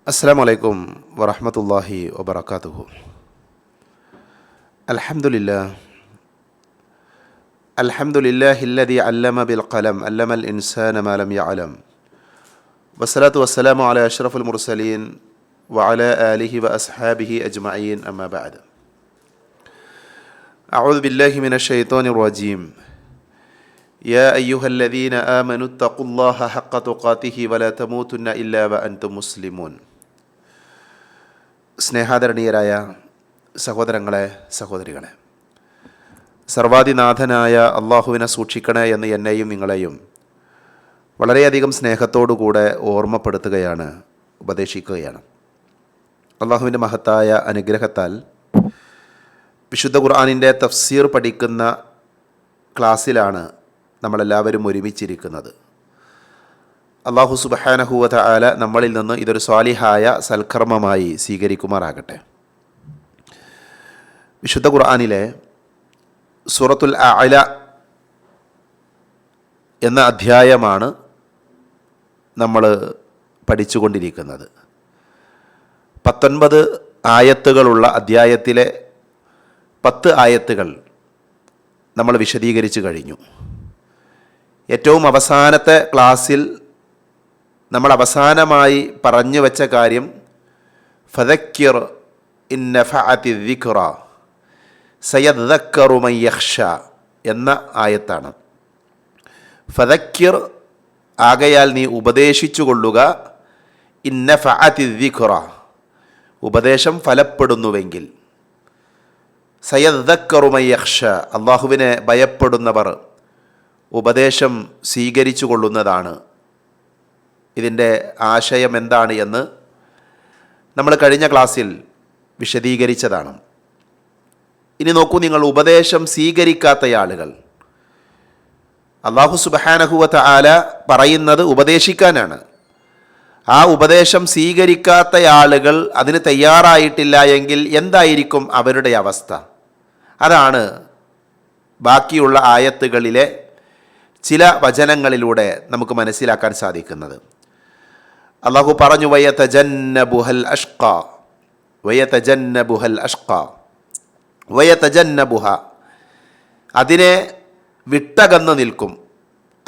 അസ്സലാമു അലൈക്കും വറഹ്മത്തുള്ളാഹി വബറകാതുഹു. അൽഹംദുലില്ലാഹില്ലദി അല്ലമ ബിൽ ഖലം അല്ലമൽ ഇൻസാന മാ ലം യഅലം വസ്സലാത്തു വസ്സലാമു അലാ അഷ്റഫുൽ മുർസലീൻ വഅലാ ആലിഹി വഅസ്ഹാബിഹി അജ്മഈൻ അമ്മാ ബഅദ്. അഊദു ബില്ലാഹി മിനശ് ശൈത്വാനിർ റജീം. യാ അയ്യുഹല്ലദീന ആമനു തഖുല്ലാഹ ഹഖ്ക തുഖാതിഹി വലാ തമൂതുന്ന ഇല്ലാ വഅൻതും മുസ്ലിമൂൻ. സ്നേഹാദരണീയരായ സഹോദരങ്ങളെ, സഹോദരികളെ, സർവാധിനാഥനായ അള്ളാഹുവിനെ സൂക്ഷിക്കണേ എന്ന് എന്നെയും നിങ്ങളെയും വളരെയധികം സ്നേഹത്തോടുകൂടെ ഓർമ്മപ്പെടുത്തുകയാണ്, ഉപദേശിക്കുകയാണ്. അള്ളാഹുവിൻ്റെ മഹത്തായ അനുഗ്രഹത്താൽ വിശുദ്ധ ഖുർആനിൻ്റെ തഫ്സീർ പഠിക്കുന്ന ക്ലാസ്സിലാണ് നമ്മളെല്ലാവരും ഒരുമിച്ചിരിക്കുന്നത്. അല്ലാഹു സുബ്ഹാനഹു വ തആല നമ്മളിൽ നിന്ന് ഇതൊരു സ്വാലിഹായ സൽക്കർമ്മമായി സ്വീകരിക്കുമാറാകട്ടെ. വിശുദ്ധ ഖുർആനിലെ സൂറത്തുൽ അഅല എന്ന അധ്യായമാണ് നമ്മൾ പഠിച്ചുകൊണ്ടിരിക്കുന്നത്. 19 ആയത്തുകളുള്ള അധ്യായത്തിലെ 10 ആയത്തുകൾ നമ്മൾ വിശദീകരിച്ചു കഴിഞ്ഞു. ഏറ്റവും അവസാനത്തെ ക്ലാസ്സിൽ നമ്മൾ അവസാനമായി പറഞ്ഞു വെച്ച കാര്യം ഫദക്കിർ ഇൻ നഫഅതി ദിക്റ സയദ്ദക്കറു മൻ യഖ്ഷ എന്ന ആയത്താണ്. ഫദക്കിർ ആകയാൽ നീ ഉപദേശിച്ചു കൊള്ളുക, ഇൻ നഫഅതി ദിക്റ ഉപദേശം ഫലപ്പെടുന്നുവെങ്കിൽ, സയദ്ദക്കറു മൻ യഖ്ഷ അള്ളാഹുവിനെ ഭയപ്പെടുന്നവർ ഉപദേശം സ്വീകരിച്ചു കൊള്ളുന്നതാണ്. ഇതിൻ്റെ ആശയം എന്താണ് എന്ന് നമ്മൾ കഴിഞ്ഞ ക്ലാസ്സിൽ വിശദീകരിച്ചതാണ്. ഇനി നോക്കൂ, നിങ്ങൾ ഉപദേശം സ്വീകരിക്കാത്ത ആളുകൾ, അല്ലാഹു സുബ്ഹാനഹു വ തആല പറയുന്നത് ഉപദേശിക്കാനാണ്. ആ ഉപദേശം സ്വീകരിക്കാത്ത ആളുകൾ അതിന് തയ്യാറായിട്ടില്ല എങ്കിൽ എന്തായിരിക്കും അവരുടെ അവസ്ഥ? അതാണ് ബാക്കിയുള്ള ആയത്തുകളിലെ ചില വചനങ്ങളിലൂടെ നമുക്ക് മനസ്സിലാക്കാൻ സാധിക്കുന്നത്. അല്ലാഹു പറഞ്ഞു, വയതജന്നബുഹൽ അഷ്ഖ വയതജന്നബുഹൽ അഷ്ഖ വയതജന്നബുഹ അതിനെ വിട്ടകന്ന് നിൽക്കും.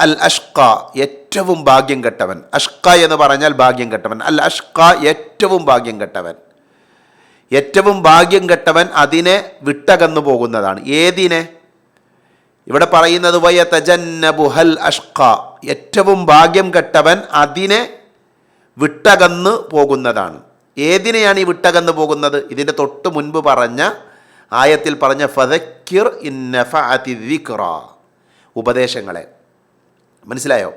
അൽ അഷ്ഖ ഏറ്റവും ഭാഗ്യം കെട്ടവൻ. അഷ്ഖ എന്ന് പറഞ്ഞാൽ ഭാഗ്യം കെട്ടവൻ. അൽ അഷ്ഖ ഏറ്റവും ഭാഗ്യം കെട്ടവൻ. ഏറ്റവും ഭാഗ്യം കെട്ടവൻ അതിനെ വിട്ടകന്നു പോകുന്നതാണ്. ഏതിനെ? ഇവിടെ പറയുന്നത് വയതജന്നബുഹൽ അഷ്ഖ ഏറ്റവും ഭാഗ്യം കെട്ടവൻ അതിനെ വിട്ടകന്ന് പോകുന്നതാണ്. ഏതിനെയാണ് ഈ വിട്ടകന്ന് പോകുന്നത്? ഇതിൻ്റെ തൊട്ട് മുൻപ് പറഞ്ഞ ആയത്തിൽ പറഞ്ഞ ഫദക്കിർ ഇൻ നഫഅതി ദിക്റ ഉപദേശങ്ങളെ. മനസ്സിലായോ?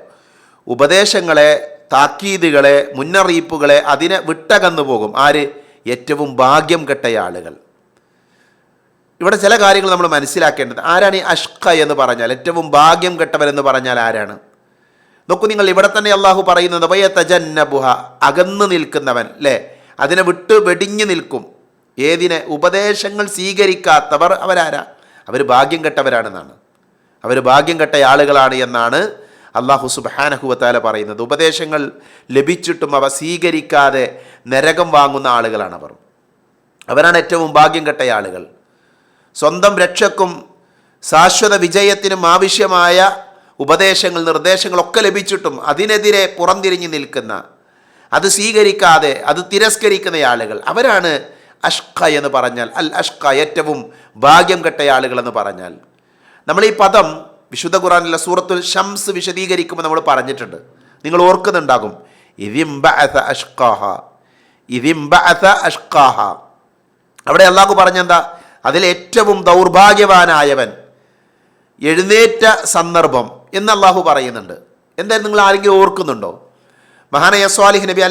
ഉപദേശങ്ങളെ, താക്കീതുകളെ, മുന്നറിയിപ്പുകളെ അതിനെ വിട്ടകന്നു പോകും. ആര്? ഏറ്റവും ഭാഗ്യം കെട്ട ആളുകൾ. ഇവിടെ ചില കാര്യങ്ങൾ നമ്മൾ മനസ്സിലാക്കേണ്ടത്. ആരാണ് ഈ അഷ്ഖ എന്ന് പറഞ്ഞാൽ? ഏറ്റവും ഭാഗ്യം കെട്ടവൻ എന്ന് പറഞ്ഞാൽ ആരാണ്? നോക്കൂ നിങ്ങൾ, ഇവിടെ തന്നെ അള്ളാഹു പറയുന്നത് വയതജന്നബുഹ അകന്നു നിൽക്കുന്നവൻ, അല്ലേ? അതിനെ വിട്ട് വെടിഞ്ഞു നിൽക്കും. ഏതിനെ? ഉപദേശങ്ങൾ സ്വീകരിക്കാത്തവർ. അവരാരാ? അവർ ഭാഗ്യം കെട്ടവരാണെന്നാണ്. അവർ ഭാഗ്യം കെട്ട ആളുകളാണ് എന്നാണ് അല്ലാഹു സുബ്ഹാനഹു വ തആല പറയുന്നത്. ഉപദേശങ്ങൾ ലഭിച്ചിട്ടും അവ സ്വീകരിക്കാതെ നരകം വാങ്ങുന്ന ആളുകളാണ് അവർ. അവരാണ് ഏറ്റവും ഭാഗ്യം കെട്ട ആളുകൾ. സ്വന്തം രക്ഷക്കും ശാശ്വത വിജയത്തിനും ആവശ്യമായ ഉപദേശങ്ങൾ, നിർദ്ദേശങ്ങളൊക്കെ ലഭിച്ചിട്ടും അതിനെതിരെ പുറംതിരിഞ്ഞ് നിൽക്കുന്ന, അത് സ്വീകരിക്കാതെ അത് തിരസ്കരിക്കുന്ന ആളുകൾ, അവരാണ് അഷ്ഖ എന്ന് പറഞ്ഞാൽ. അൽ അഷ്ഖ ഏറ്റവും ഭാഗ്യം കെട്ട ആളുകൾ എന്ന് പറഞ്ഞാൽ. നമ്മൾ ഈ പദം വിശുദ്ധ ഖുർആനിലെ സൂറത്തുൽ ശംസ് വിശദീകരിക്കുമ്പോൾ നമ്മൾ പറഞ്ഞിട്ടുണ്ട്. നിങ്ങൾ ഓർക്കുന്നുണ്ടാകും. ഇദിംബഅസ അഷ്ഖാഹ, ഇദിംബഅസ അഷ്ഖാഹ. അവിടെ അല്ലാഹു പറഞ്ഞെന്താ? അതിലേറ്റവും ദൗർഭാഗ്യവാനായവൻ എഴുന്നേറ്റ സന്ദർഭം എന്ന് അല്ലാഹു പറയുന്നുണ്ട്. എന്തായാലും നിങ്ങൾ ആരെങ്കിലും ഓർക്കുന്നുണ്ടോ? മഹാനായ സ്വാലിഹ് നബി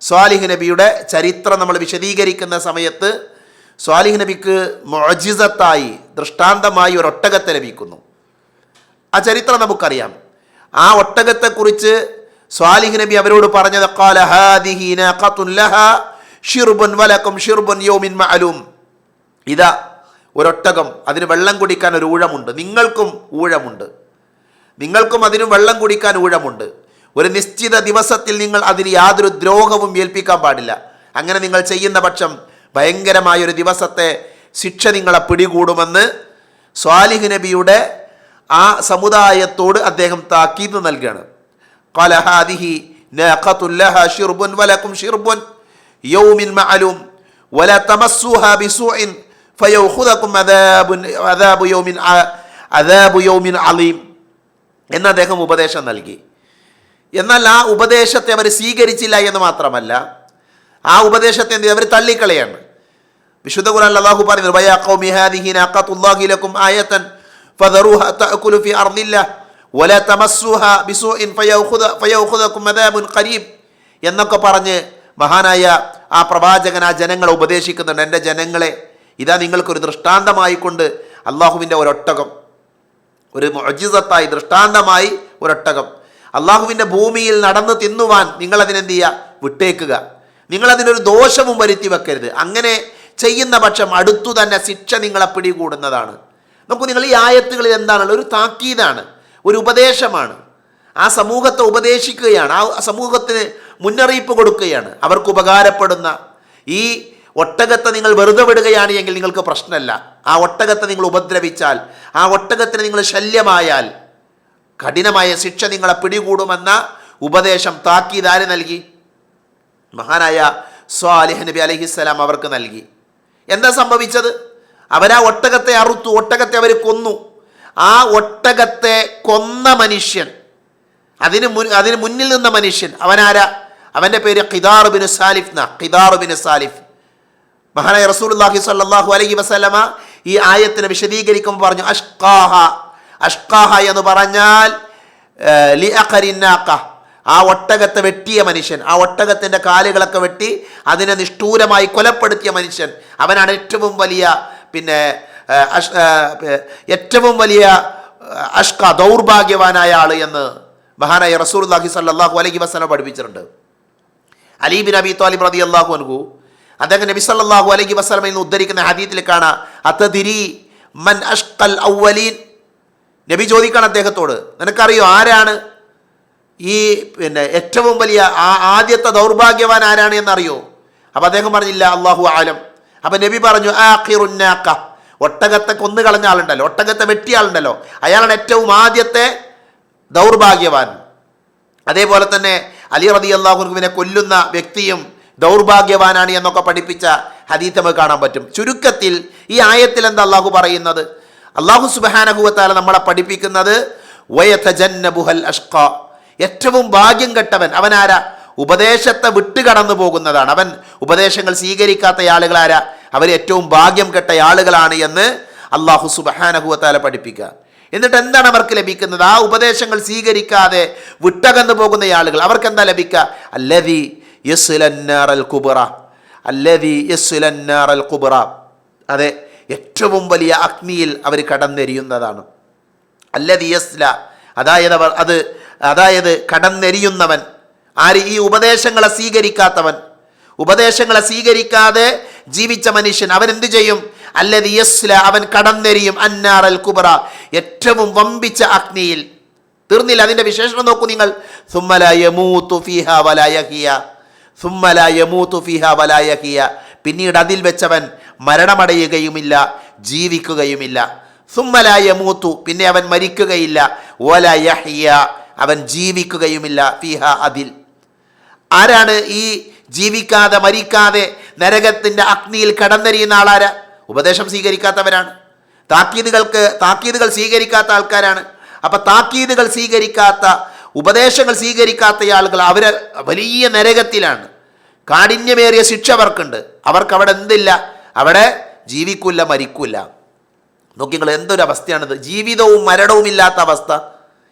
സ്വാലിഹ് നബിയുടെ ചരിത്രം നമ്മൾ വിശദീകരിക്കുന്ന സമയത്ത് സ്വാലിഹ് നബിക്ക് മുഅ്ജിസത്തായി, ദൃഷ്ടാന്തമായി ഒരു ഒട്ടകത്തെ ലഭിക്കുന്നു. ആ ചരിത്രം നമുക്കറിയാം. ആ ഒട്ടകത്തെക്കുറിച്ച് സ്വാലിഹ് നബി അവരോട് പറഞ്ഞത് ഖാല ഹാദിഹി നാഖത്തുൻ ലഹാ ശിർബുൻ വലക്കും ശിർബുൻ യൗമിൻ മഅലൂം. ഇതാ ഒരൊട്ടകം, അതിന് വെള്ളം കുടിക്കാൻ ഒരു ഊഴമുണ്ട്. നിങ്ങൾക്കും ഊഴമുണ്ട്. നിങ്ങൾക്കും അതിന് വെള്ളം കുടിക്കാൻ ഊഴമുണ്ട്. ഒരു നിശ്ചിത ദിവസത്തിൽ നിങ്ങൾ അതിന് യാതൊരു ദ്രോഹവും ഏൽപ്പിക്കാൻ പാടില്ല. അങ്ങനെ നിങ്ങൾ ചെയ്യുന്ന പക്ഷം ഭയങ്കരമായൊരു ദിവസത്തെ ശിക്ഷ നിങ്ങളെ പിടികൂടുമെന്ന് സ്വാലിഹ് നബിയുടെ ആ സമുദായത്തോട് അദ്ദേഹം താക്കീത് നൽകുകയാണ്. ഖാല ഹാദിഹി നാഖത്തുൻ ലഹാ ശിർബുൻ വലക്കും ശിർബുൻ യൗമിൻ മഅലൂം വലാ തമസ്സുഹാ ബിസൂഇൻ ഫയഖുദകും അദാബു യൗമിൻ അലീം എന്ന് അദ്ദേഹം ഉപദേശം നൽകി. എന്നാൽ ആ ഉപദേശത്തെ അവർ സ്വീകരിച്ചില്ല എന്ന് മാത്രമല്ല, ആ ഉപദേശത്തെ അവർ തള്ളിക്കളയാണ്. വിശുദ്ധ ഖുർആനിൽ അല്ലാഹു പറയുന്നു, വയാ ഖൗമി ഹാദിഹി നാഖത്തുല്ലാഹി ലക്കും ആയതൻ ഫദറൂഹാ തഅകുലു ഫി അർദില്ലാഹ് വലാ തമസ്സുഹാ ബിസൂഇൻ ഫയഖുദകും അദാബുൻ ഖരീബ് എന്നൊക്കെ പറഞ്ഞ് മഹാനായ ആ പ്രവാചകൻ ആ ജനങ്ങളെ ഉപദേശിക്കുന്നുണ്ട്. എൻ്റെ ജനങ്ങളെ, ഇതാ നിങ്ങൾക്കൊരു ദൃഷ്ടാന്തമായിക്കൊണ്ട് അള്ളാഹുവിൻ്റെ ഒരൊട്ടകം, ഒരു മുഅ്ജിസത്തായി ദൃഷ്ടാന്തമായി ഒരൊട്ടകം അള്ളാഹുവിൻ്റെ ഭൂമിയിൽ നടന്ന് തിന്നുവാൻ നിങ്ങളതിനെന്ത് ചെയ്യുക? വിട്ടേക്കുക. നിങ്ങളതിനൊരു ദോഷവും വരുത്തി വെക്കരുത്. അങ്ങനെ ചെയ്യുന്ന പക്ഷം അടുത്തു തന്നെ ശിക്ഷ നിങ്ങളെ പിടികൂടുന്നതാണ്. നോക്കൂ, നിങ്ങൾ ഈ ആയത്തുകളിൽ എന്താണുള്ളത്? ഒരു താക്കീതാണ്, ഒരു ഉപദേശമാണ്. ആ സമൂഹത്തെ ഉപദേശിക്കുകയാണ്, ആ സമൂഹത്തിന് മുന്നറിയിപ്പ് കൊടുക്കുകയാണ്. അവർക്ക് ഉപകാരപ്പെടുന്ന ഈ ഒട്ടകത്തെ നിങ്ങൾ വെറുതെ വിടുകയാണ് എങ്കിൽ നിങ്ങൾക്ക് പ്രശ്നമല്ല. ആ ഒട്ടകത്തെ നിങ്ങൾ ഉപദ്രവിച്ചാൽ, ആ ഒട്ടകത്തിന് നിങ്ങൾ ശല്യമായാൽ കഠിനമായ ശിക്ഷ നിങ്ങളെ പിടികൂടുമെന്ന ഉപദേശം താക്കീത് ആര് നൽകി? മഹാനായ സ്വാലിഹ് നബി അലൈഹിസ്സലാം അവർക്ക് നൽകി. എന്താ സംഭവിച്ചത്? അവരാ ഒട്ടകത്തെ അറുത്തു, ഒട്ടകത്തെ അവർ കൊന്നു. ആ ഒട്ടകത്തെ കൊന്ന മനുഷ്യൻ, അതിന് മുന്നിൽ നിന്ന മനുഷ്യൻ അവനാരാ? അവൻ്റെ പേര് ഖിദാർ ബിൻ സാലിഫ്. ഖിദാർ ബിൻ സാലിഫ്. മഹാനായ റസൂലുള്ളാഹി സ്വല്ലല്ലാഹു അലൈഹി വസല്ലമ ഈ ആയത്തിനെ വിശദീകരിക്കുമ്പോൾ പറഞ്ഞു, അഷ്ഖാഹ. അഷ്ഖാഹ എന്ന് പറഞ്ഞാൽ ലിഅഖരിന്നാഖ, ആ ഒട്ടകത്തെ വെട്ടിയ മനുഷ്യൻ, ആ ഒട്ടകത്തിൻ്റെ കാലുകളൊക്കെ വെട്ടി അതിനെ നിഷ്ഠൂരമായി കൊലപ്പെടുത്തിയ മനുഷ്യൻ, അവനാണ് ഏറ്റവും വലിയ ഏറ്റവും വലിയ അഷ്ക, ദൗർഭാഗ്യവാനായ ആൾ എന്ന് മഹാനായ റസൂലുള്ളാഹി സ്വല്ലല്ലാഹു അലൈഹി വസല്ലം പഠിപ്പിച്ചിട്ടുണ്ട്. അലി ബിൻ അബി ത്വാലിബ് റളിയല്ലാഹു അൻഹു അദ്ദേഹം നബി സല്ലല്ലാഹു അലൈഹി വസല്ലമയിൽ നിന്ന് ഉദ്ധരിക്കുന്ന ഹദീസിൽ കാണാം, അതദിരി മൻ അഷ്ഖൽ അവ്വലീൻ. നബി ചോദിക്കണം അദ്ദേഹത്തോട്, നിനക്കറിയോ ആരാണ് ഈ ഏറ്റവും വലിയ ആദ്യത്തെ ദൗർഭാഗ്യവാൻ ആരാണ് എന്നറിയോ? അപ്പം അദ്ദേഹം പറഞ്ഞില്ല, അല്ലാഹു ആലം. അപ്പം നബി പറഞ്ഞു, ആഖിറുന്നാഖ, ഒട്ടകത്തെ കൊന്നു കളഞ്ഞ ആളുണ്ടല്ലോ, ഒട്ടകത്തെ വെട്ടിയ ആളുണ്ടല്ലോ, അയാളാണ് ഏറ്റവും ആദ്യത്തെ ദൗർഭാഗ്യവാൻ. അതേപോലെ തന്നെ അലി റളിയല്ലാഹു അൻഹുവിനെ കൊല്ലുന്ന വ്യക്തിയും ദൗർഭാഗ്യവാനാണ് എന്നൊക്കെ പഠിപ്പിച്ച ഹദീസ് നമുക്ക് കാണാൻ പറ്റും. ചുരുക്കത്തിൽ ഈ ആയത്തിൽ എന്താ അള്ളാഹു പറയുന്നത്? അള്ളാഹു സുബ്ഹാനഹു വ തആല നമ്മളെ പഠിപ്പിക്കുന്നത് വയതജന്നബുഹൽ അഷ്ഖ, ഏറ്റവും ഭാഗ്യം കെട്ടവൻ അവനാരാ? ഉപദേശത്തെ വിട്ടുകടന്നു പോകുന്നതാണ്. അവൻ ഉപദേശങ്ങൾ സ്വീകരിക്കാത്ത ആളുകളാരാ? അവർ ഏറ്റവും ഭാഗ്യം കെട്ട ആളുകളാണ് എന്ന് അള്ളാഹു സുബ്ഹാനഹു വ തആല പഠിപ്പിക്കുക. എന്നിട്ട് എന്താണ് അവർക്ക് ലഭിക്കുന്നത്? ആ ഉപദേശങ്ങൾ സ്വീകരിക്കാതെ വിട്ടകന്നു പോകുന്ന ആളുകൾ, അവർക്ക് എന്താ ലഭിക്കുക? അല്ലദീ യസ്ലന്നാറൽ കുബ്റ, അല്ലദീ യസ്ലന്നാറൽ കുബ്റ, അതെ, ഏറ്റവും വലിയ അഗ്നിയിൽ അവർ കടന്നെരിയുന്നതാണ്. അല്ലദീ യസ്ല, അതായത് കടന്നെരിയുന്നവൻ ആര്? ഈ ഉപദേശങ്ങളെ സ്വീകരിക്കാത്തവൻ. ഉപദേശങ്ങളെ സ്വീകരിക്കാതെ ജീവിച്ച മനുഷ്യൻ അവൻ എന്തു ചെയ്യും? അല്ലദീ യസ്ല, അവൻ കടന്നെരിയും അന്നാറൽ കുബ്റ, ഏറ്റവും വമ്പിച്ച അഗ്നിയിൽ. തീർന്നില്ല, അതിൻ്റെ വിശേഷണം നോക്കൂ നിങ്ങൾ. സുമ്മ ലാ യമൂതു ഫീഹാ വലാ യഹ്യ, സുമ്മ ലാ യമൂതു ഫീഹാ വലാ യഹ്യ, പിന്നീട് അതിൽ വെച്ചവൻ മരണമടയുകയുമില്ല, ജീവിക്കുകയുമില്ല. സുമ്മ ലാ യമൂതു, പിന്നെ അവൻ മരിക്കുകയില്ല, വലാ യഹ്യ, അവൻ ജീവിക്കുകയുമില്ല, ഫീഹാ, അതിൽ. ആരാണ് ഈ ജീവിക്കാതെ മരിക്കാതെ നരകത്തിൻ്റെ അഗ്നിയിൽ കടന്നെരിയുന്ന ആളാരാ? ഉപദേശം സ്വീകരിക്കാത്തവരാണ്. താക്കീതുകൾ സ്വീകരിക്കാത്ത ആൾക്കാരാണ്. അപ്പം താക്കീതുകൾ സ്വീകരിക്കാത്ത, ഉപദേശങ്ങൾ സ്വീകരിക്കാത്ത ആളുകൾ അവർ വലിയ നരകത്തിലാണ്. കാഠിന്യമേറിയ ശിക്ഷ അവർക്കുണ്ട്. അവർക്ക് അവിടെ എന്തില്ല? അവിടെ ജീവിക്കില്ല, മരിക്കില്ല. നോക്കി നിങ്ങൾ, എന്തൊരു അവസ്ഥയാണിത്! ജീവിതവും മരണവും ഇല്ലാത്ത അവസ്ഥ.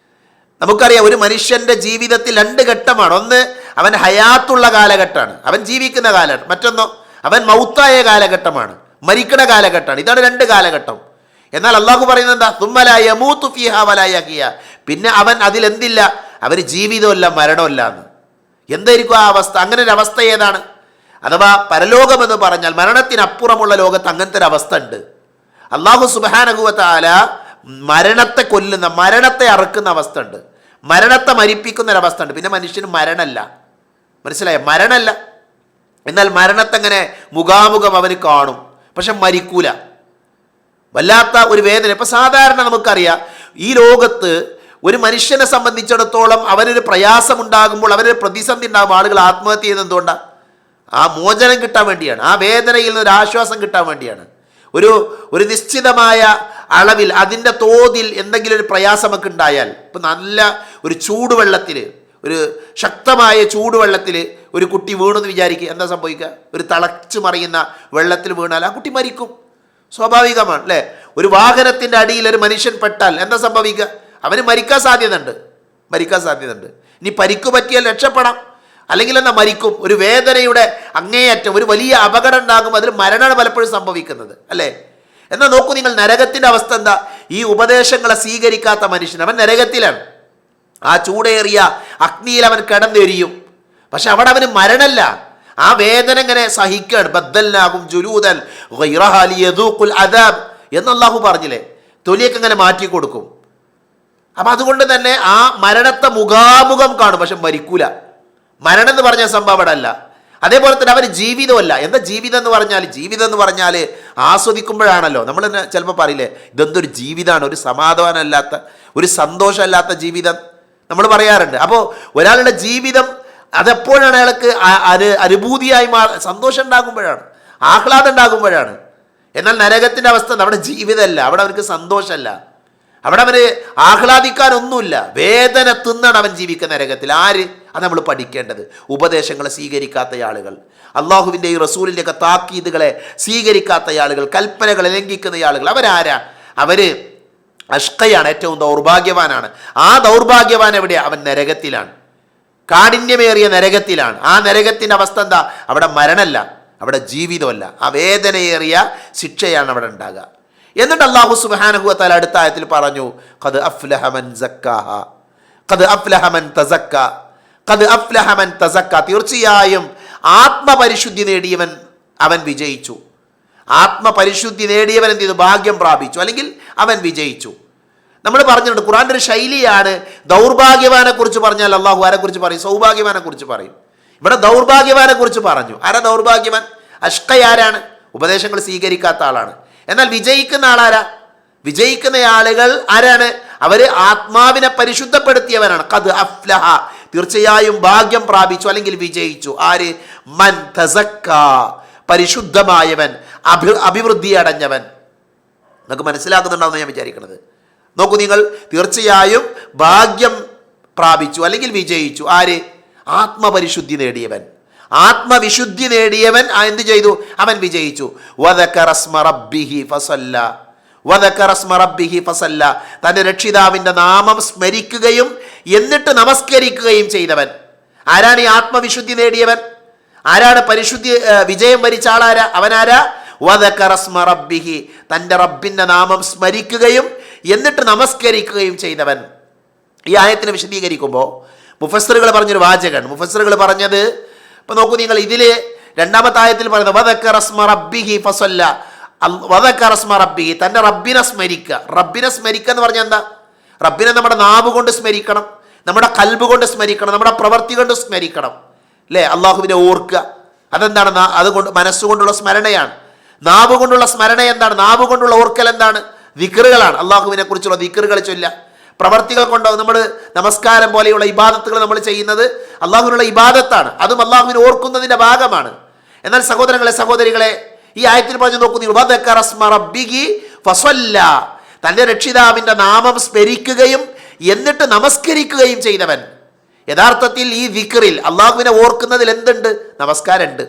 നമുക്കറിയാം, ഒരു മനുഷ്യൻ്റെ ജീവിതത്തിൽ രണ്ട് ഘട്ടമാണ്. ഒന്ന് അവൻ ഹയാത്തുള്ള കാലഘട്ടമാണ്, അവൻ ജീവിക്കുന്ന കാലമാണ്. മറ്റൊന്നോ അവൻ മൗത്തായ കാലഘട്ടമാണ്, മരിക്കണ കാലഘട്ടമാണ്. ഇതാണ് രണ്ട് കാലഘട്ടം. എന്നാൽ അള്ളാഹു പറയുന്നത് എന്താ? സുമ്മ ലാ യമൂതു ഫീഹാ വലാ യഹ്യ, പിന്നെ അവൻ അതിലെന്തില്ല? അവർ ജീവിതമല്ല, മരണമല്ല എന്ന്. എന്തായിരിക്കും ആ അവസ്ഥ? അങ്ങനെ ഒരു അവസ്ഥ ഏതാണ്? അഥവാ പരലോകമെന്ന് പറഞ്ഞാൽ മരണത്തിനപ്പുറമുള്ള ലോകത്ത് അങ്ങനത്തെ ഒരു അവസ്ഥ ഉണ്ട്. അള്ളാഹു സുബ്ഹാനഹു വ തആല മരണത്തെ കൊല്ലുന്ന, മരണത്തെ അറുക്കുന്ന അവസ്ഥ ഉണ്ട്. മരണത്തെ മരിപ്പിക്കുന്ന ഒരവസ്ഥ ഉണ്ട്. പിന്നെ മനുഷ്യന് മരണമല്ല, മനസ്സിലായോ? മരണമല്ല. എന്നാൽ മരണത്തെങ്ങനെ മുഖാമുഖം അവന് കാണും, പക്ഷെ മരിക്കൂല. വല്ലാത്ത ഒരു വേദന. ഇപ്പം സാധാരണ നമുക്കറിയാം, ഈ ലോകത്ത് ഒരു മനുഷ്യനെ സംബന്ധിച്ചിടത്തോളം അവനൊരു പ്രയാസമുണ്ടാകുമ്പോൾ, അവനൊരു പ്രതിസന്ധി ഉണ്ടാകുമ്പോൾ ആളുകൾ ആത്മഹത്യ ചെയ്യുന്നത് എന്തുകൊണ്ടാണ്? ആ മോചനം കിട്ടാൻ വേണ്ടിയാണ്, ആ വേദനയിൽ നിന്ന് ഒരു ആശ്വാസം കിട്ടാൻ വേണ്ടിയാണ്. ഒരു നിശ്ചിതമായ അളവിൽ, അതിൻ്റെ തോതിൽ എന്തെങ്കിലും ഒരു പ്രയാസമൊക്കെ ഉണ്ടായാൽ, ഇപ്പം നല്ല ഒരു ചൂടുവെള്ളത്തിൽ, ഒരു ശക്തമായ ചൂടുവെള്ളത്തിൽ ഒരു കുട്ടി വീണെന്ന് വിചാരിക്കുക, എന്താ സംഭവിക്കുക? ഒരു തിളച്ച് മറിയുന്ന വെള്ളത്തിൽ വീണാൽ ആ കുട്ടി മരിക്കും, സ്വാഭാവികമാണ് അല്ലേ? ഒരു വാഹനത്തിൻ്റെ അടിയിൽ ഒരു മനുഷ്യൻ പെട്ടാൽ എന്താ സംഭവിക്കുക? അവന് മരിക്കാൻ സാധ്യതയുണ്ട്. ഇനി പരിക്ക് പറ്റിയാൽ രക്ഷപ്പെടാം, അല്ലെങ്കിൽ എന്താ മരിക്കും. ഒരു വേദനയുടെ അങ്ങേയറ്റം, ഒരു വലിയ അപകടം ഉണ്ടാകും, അതിൽ മരണമാണ് പലപ്പോഴും സംഭവിക്കുന്നത് അല്ലേ? എന്നാൽ നോക്കൂ നിങ്ങൾ, നരകത്തിൻ്റെ അവസ്ഥ എന്താ? ഈ ഉപദേശങ്ങളെ സ്വീകരിക്കാത്ത മനുഷ്യൻ അവൻ നരകത്തിലാണ്. ആ ചൂടേറിയ അഗ്നിയിൽ അവൻ കിടന്നെരിയും, പക്ഷെ അവിടെ അവന് മരണമല്ല. ആ വേദന ഇങ്ങനെ സഹിക്കുകയാണ്. ബദ്ദൽനാഹും ജുലൂദൻ ഗൈറഹാ ലിയദൂഖുൽ അദാബ് എന്ന് അല്ലാഹു പറഞ്ഞില്ലേ? തൊലിയൊക്കെ ഇങ്ങനെ മാറ്റി കൊടുക്കും. അപ്പം അതുകൊണ്ട് തന്നെ ആ മരണത്തെ മുഖാമുഖം കാണും, പക്ഷെ മരിക്കൂല. മരണം എന്ന് പറഞ്ഞ സംഭവം അവിടെ അല്ല. അതേപോലെ തന്നെ അവന് ജീവിതമല്ല. എന്താ ജീവിതം എന്ന് പറഞ്ഞാൽ ആസ്വദിക്കുമ്പോഴാണല്ലോ. നമ്മൾ ചിലപ്പോൾ പറയില്ലേ, ഇതെന്തൊരു ജീവിതമാണ്, ഒരു സമാധാനമല്ലാത്ത, ഒരു സന്തോഷമല്ലാത്ത ജീവിതം നമ്മൾ പറയാറുണ്ട്. അപ്പോൾ ഒരാളുടെ ജീവിതം അതെപ്പോഴാണ് അയാൾക്ക് അനുഭൂതിയായി സന്തോഷം ഉണ്ടാകുമ്പോഴാണ്, ആഹ്ലാദം ഉണ്ടാകുമ്പോഴാണ്. എന്നാൽ നരകത്തിൻ്റെ അവസ്ഥ അവിടെ ജീവിതമല്ല, അവിടെ അവർക്ക് സന്തോഷമല്ല, അവിടെ അവന് ആഹ്ലാദിക്കാനൊന്നുമില്ല, വേദന തിന്നാണ് അവൻ ജീവിക്കുന്ന നരകത്തിൽ. ആര്? അത് നമ്മൾ പഠിക്കേണ്ടത്. ഉപദേശങ്ങളെ സ്വീകരിക്കാത്ത ആളുകൾ, അള്ളാഹുവിൻ്റെ ഈ റസൂലിൻ്റെ ഒക്കെ താക്കീതുകളെ സ്വീകരിക്കാത്ത ആളുകൾ, കൽപ്പനകളെ ലംഘിക്കുന്ന ആളുകൾ, അവരാരാ? അവർ അഷ്കയാണ്, ഏറ്റവും ദൗർഭാഗ്യവാനാണ്. ആ ദൗർഭാഗ്യവാൻ എവിടെയാണ്? അവൻ നരകത്തിലാണ്, കാഠിന്യമേറിയ നരകത്തിലാണ്. ആ നരകത്തിൻ്റെ അവസ്ഥ എന്താ? അവിടെ മരണമല്ല, അവിടെ ജീവിതമല്ല, ആ വേദനയേറിയ ശിക്ഷയാണ് അവിടെ ഉണ്ടാകുക. എന്നിട്ട് അല്ലാഹു സുബ്ഹാനഹു വ തആല അടുത്ത ആയത്തിൽ പറഞ്ഞു, ഖദ് അഫ്ലഹ മൻ സക്കാഹ, ഖദ് അഫ്ലഹ മൻ തസക്ക, ഖദ് അഫ്ലഹ മൻ തസക്ക. തീർച്ചയായും ആത്മപരിശുദ്ധി നേടിയവൻ അവൻ വിജയിച്ചു. ആത്മപരിശുദ്ധി നേടിയവൻ എന്ത് ചെയ്തു? ഭാഗ്യം പ്രാപിച്ചു, അല്ലെങ്കിൽ അവൻ വിജയിച്ചു. നമ്മൾ പറഞ്ഞിട്ടുണ്ട്, ഖുർആൻ്റെ ഒരു ശൈലിയാണ്. ദൗർഭാഗ്യവാനെ കുറിച്ച് പറഞ്ഞാൽ അള്ളാഹു ആരെ കുറിച്ച് പറയും? സൗഭാഗ്യവാനെ കുറിച്ച് പറയും. ഇവിടെ ദൗർഭാഗ്യവാനെ കുറിച്ച് പറഞ്ഞു. ആരാ ദൗർഭാഗ്യവാൻ? അഷ്ക ആരാണ്? ഉപദേശങ്ങൾ സ്വീകരിക്കാത്ത ആളാണ്. എന്നാൽ വിജയിക്കുന്ന ആളാരാ? വിജയിക്കുന്ന ആളുകൾ ആരാണ്? അവർ ആത്മാവിനെ പരിശുദ്ധപ്പെടുത്തിയവരാണ്. ഖദ് അഫ്ലഹ, തീർച്ചയായും ഭാഗ്യം പ്രാപിച്ചു, അല്ലെങ്കിൽ വിജയിച്ചു. ആര്? മൻ തസക്ക, പരിശുദ്ധമായവൻ, അഭിവൃദ്ധി അടഞ്ഞവൻ. നമുക്ക് മനസ്സിലാക്കുന്നുണ്ടാവുന്ന ഞാൻ വിചാരിക്കുന്നത്. നോക്കൂ നിങ്ങൾ, തീർച്ചയായും ഭാഗ്യം പ്രാപിച്ചു, അല്ലെങ്കിൽ വിജയിച്ചു. ആര്? ആത്മപരിശുദ്ധി നേടിയവൻ. ആത്മവിശുദ്ധി നേടിയവൻ എന്ത് ചെയ്തു? അവൻ വിജയിച്ചു. വദക്കറ സ്മ റബ്ബിഹി ഫസല്ല, വദക്കറ സ്മ റബ്ബിഹി ഫസല്ല, തൻ്റെ രക്ഷിതാവിൻ്റെ നാമം സ്മരിക്കുകയും എന്നിട്ട് നമസ്കരിക്കുകയും ചെയ്തവൻ. ആരാണ് ഈ ആത്മവിശുദ്ധി നേടിയവൻ? ആരാണ് പരിശുദ്ധി വിജയം വരിച്ച ആളാരാ? അവനാരാ? വദക്കറ സ്മ റബ്ബിഹി, തൻ്റെ റബ്ബിൻ്റെ നാമം സ്മരിക്കുകയും എന്നിട്ട് നമസ്കരിക്കുകയും ചെയ്തവൻ. ഈ ആയത്തിനെ വിശദീകരിക്കുമ്പോൾ മുഫസ്സിറുകൾ പറഞ്ഞൊരു വാചകൻ. മുഫസ്സിറുകൾ പറഞ്ഞത്, ഇപ്പം നോക്കൂ നിങ്ങൾ, ഇതിൽ രണ്ടാമത്തെ ആയത്തിൽ പറയുന്നത് വദക്കറ സ്മ റബ്ബിഹി ഫസല്ല, വദക്കറ സ്മ റബ്ബിഹി, തൻ്റെ റബ്ബിനെ സ്മരിക്കുക. റബ്ബിനെ സ്മരിക്കുക എന്ന് പറഞ്ഞാൽ എന്താ? റബ്ബിനെ നമ്മുടെ നാവ് കൊണ്ട് സ്മരിക്കണം, നമ്മുടെ കൽബ് കൊണ്ട് സ്മരിക്കണം, നമ്മുടെ പ്രവൃത്തി കൊണ്ട് സ്മരിക്കണം അല്ലേ? അള്ളാഹുവിനെ ഓർക്കുക. അതെന്താണ്? അതുകൊണ്ട് മനസ്സുകൊണ്ടുള്ള സ്മരണയാണ്. നാവ് കൊണ്ടുള്ള സ്മരണ എന്താണ്? നാവ് കൊണ്ടുള്ള ഓർക്കൽ എന്താണ്? ദിക്റുകളാണ്. അള്ളാഹുവിനെ കുറിച്ചുള്ള ദിക്റുകൾ ചൊല്ല. പ്രവർത്തികൾ കൊണ്ട് നമ്മൾ നമസ്കാരം പോലെയുള്ള ഇബാദത്തുകൾ നമ്മൾ ചെയ്യുന്നത് അള്ളാഹുവിനുള്ള ഇബാദത്താണ്, അതും അള്ളാഹുവിനെ ഓർക്കുന്നതിൻ്റെ ഭാഗമാണ്. എന്നാൽ സഹോദരങ്ങളെ, സഹോദരികളെ, ഈ ആയത്തിൽ പറഞ്ഞു നോക്കൂ നിങ്ങൾ, വദക്കറ സ്മ റബ്ബിഹി ഫസല്ല, തൻ്റെ രക്ഷിതാവിൻ്റെ നാമം സ്മരിക്കുകയും എന്നിട്ട് നമസ്കരിക്കുകയും ചെയ്തവൻ. യഥാർത്ഥത്തിൽ ഈ ദിക്റിൽ, അള്ളാഹുവിനെ ഓർക്കുന്നതിൽ എന്തുണ്ട്? നമസ്കാരമുണ്ട്.